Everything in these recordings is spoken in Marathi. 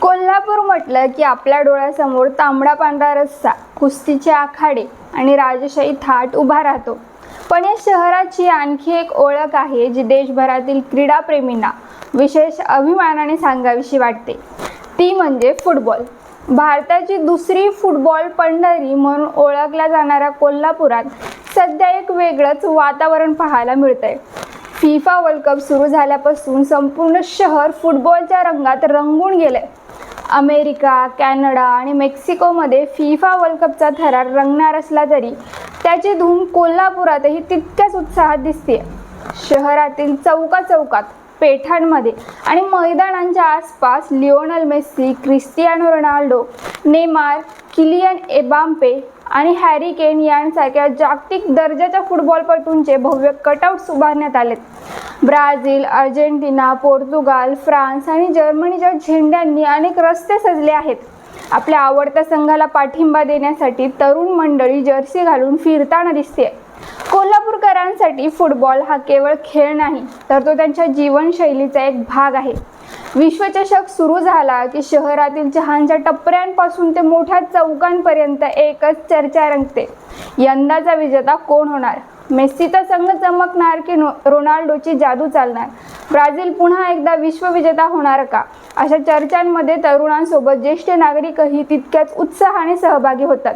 कोल्हापूर म्हटलं की आपल्या डोळ्यासमोर तांबडा पांढरा रस्सा, कुस्तीचे आखाडे आणि राजशाही थाट उभा राहतो. पण या शहराची आणखी एक ओळख आहे जी देशभरातील क्रीडाप्रेमींना विशेष अभिमानाने सांगावीशी वाटते. ती म्हणजे फुटबॉल. भारताची दुसरी फुटबॉल पंढरी म्हणून ओळखल्या जाणाऱ्या कोल्हापुरात सध्या एक वेगळंच वातावरण पाहायला मिळतंय. फिफा वर्ल्ड कप सुरू झाल्यापासून संपूर्ण शहर फुटबॉलच्या रंगात रंगून गेलंय. अमेरिका, कॅनडा आणि मेक्सिकोमध्ये फिफा वर्ल्ड कपचा थरार रंगणार असला तरी त्याची धूम कोल्हापुरातही तितक्याच उत्साहात दिसते. शहरातील चौकाचौकात, पेठांमध्ये आणि मैदानांच्या आसपास Lionel Messi, Cristiano Ronaldo, Neymar, Kylian Mbappe आणि हॅरी केन यांसारख्या जागतिक दर्जाच्या फुटबॉलपटूंचे भव्य कटआउट्स उभारण्यात आलेत. ब्राझील, अर्जेंटिना, पोर्तुगाल, फ्रान्स आणि जर्मनीच्या झेंड्यांनी अनेक रस्ते सजले आहेत. आपल्या आवडत्या संघाला पाठिंबा देण्यासाठी तरुण मंडळी जर्सी घालून फिरताना दिसते. कोल्हापूरकरांसाठी फुटबॉल हा केवळ खेळ नाही, तर तो त्यांच्या जीवनशैलीचा एक भाग आहे. विश्वचषक सुरू झाला की शहरातील चहाच्या टपऱ्यांपासून ते मोठ्या चौकांपर्यंत एकच चर्चा रंगते. यंदाचा विजेता कोण होणार? मेस्सीचा संघ चमकणार की रोनाल्डोची जादू चालणार? ब्राझील पुन्हा एकदा विश्वविजेता होणार का? अशा चर्चांमध्ये तरुणांसोबत ज्येष्ठ नागरिकही तितक्याच उत्साहाने सहभागी होतात.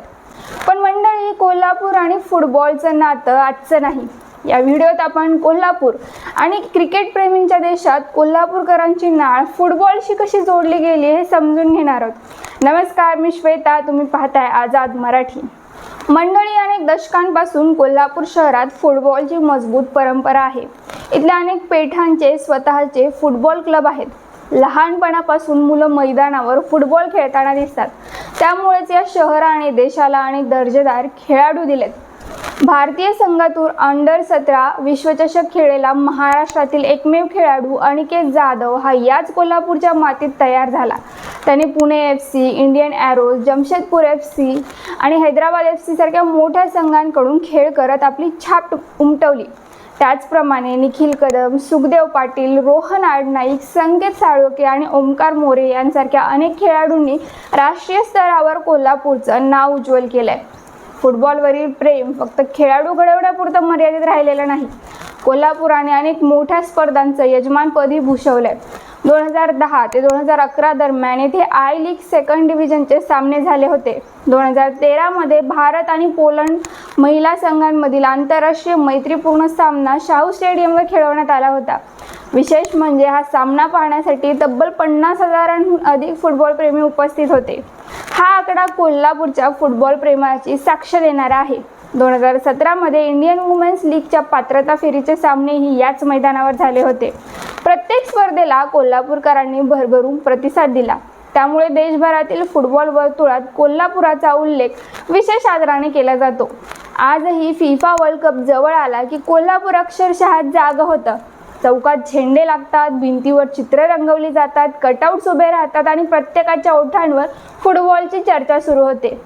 पण मंडळी, कोल्हापूर आणि फुटबॉलचं नातं आजचं नाही. या व्हिडिओत आपण कोल्हापूर आणि क्रिकेट प्रेमींच्या देशात कोल्हापूरकरांची नाळ फुटबॉलशी कशी जोडली गेली हे समजून घेणार आहोत. नमस्कार, मी श्वेता. तुम्ही पाहताय आझाद मराठी. मंडळी, अनेक दशकांपासून कोल्हापूर शहरात फुटबॉलची मजबूत परंपरा आहे. इथल्या अनेक पेठांचे स्वतःचे फुटबॉल क्लब आहेत. लहानपणापासून मुलं मैदानावर फुटबॉल खेळताना दिसतात. त्यामुळेच या शहराने देशाला अनेक दर्जेदार खेळाडू दिलेत. भारतीय संघातून अंडर-17 विश्वचषक खेळलेला महाराष्ट्रातील एकमेव खेळाडू अनिकेत जाधव हा याच कोल्हापूरच्या मातीत तयार झाला. त्याने Pune FC, Indian arrows, Jamshedpur FC आणि हैदराबाद FC सारख्या मोठ्या संघांकडून खेळ करत आपली छाप उमटवली. त्याचप्रमाणे निखिल कदम, सुखदेव पाटील, रोहन आडनाईक, संकेत साळोके आणि ओमकार मोरे यांसारख्या अनेक खेळाडूंनी राष्ट्रीय स्तरावर कोल्हापूरचं नाव उज्ज्वल केलंय. फुटबॉलवरील प्रेम फक्त खेळाडू घडवण्यापुरतं मर्यादित राहिलेलं नाही. कोल्हापुराने अनेक मोठ्या स्पर्धांचं यजमानपदही भूषवलंय. 2010 ते 2011 दरम्यान येथे आय लीग सेकंड डिव्हिजनचे सामने झाले होते. 2013 मध्ये भारत आणि पोलंड महिला संघांमधील आंतरराष्ट्रीय मैत्रीपूर्ण सामना शाहू स्टेडियमवर खेळवण्यात आला होता. विशेष म्हणजे हा सामना पाहण्यासाठी तब्बल 50,000हून अधिक फुटबॉलप्रेमी उपस्थित होते. हा आकडा कोल्हापूरच्या फुटबॉल प्रेमाची साक्ष देणारा आहे. 2017 मध्ये इंडियन वुमेन्स लीगच्या पात्रता फेरीचे सामनेही याच मैदानावर झाले होते. प्रत्येक स्पर्धेला कोल्हापूरकरांनी भरभरून प्रतिसाद दिला. त्यामुळे देशभरातील फुटबॉल वर्तुळात कोल्हापुराचा उल्लेख विशेष आदराने केला जातो. आजही फिफा वर्ल्ड कप जवळ आला की कोल्हापूर अक्षरशः जागं होतं. चौकात झेंडे लागतात, भिंतीवर चित्र रंगवली जातात, कटआउट्स उभे राहतात आणि प्रत्येकाच्या ओठांवर फुटबॉलची चर्चा सुरू होते.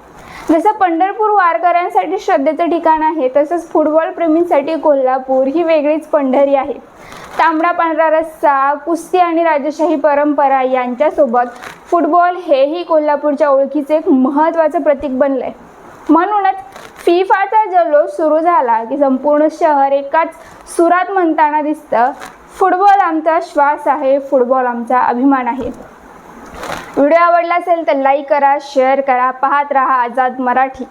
जसं पंढरपूर वारकऱ्यांसाठी श्रद्धेचं ठिकाण आहे, तसंच फुटबॉल प्रेमींसाठी कोल्हापूर ही वेगळीच पंढरी आहे. तांबडा पांढरा रस्सा, कुस्ती आणि राजशाही परंपरा यांच्यासोबत फुटबॉल हेही कोल्हापूरच्या ओळखीचे एक महत्त्वाचं प्रतीक बनलंय. म्हणूनच फिफाचा जल्लोष सुरू झाला की संपूर्ण शहर एकाच सुरात म्हणताना दिसतं, फुटबॉल आमचा श्वास आहे, फुटबॉल आमचा अभिमान आहे. व्हिडिओ आवडला असेल तर लाईक करा, शेअर करा. पाहत रहा आझाद मराठी.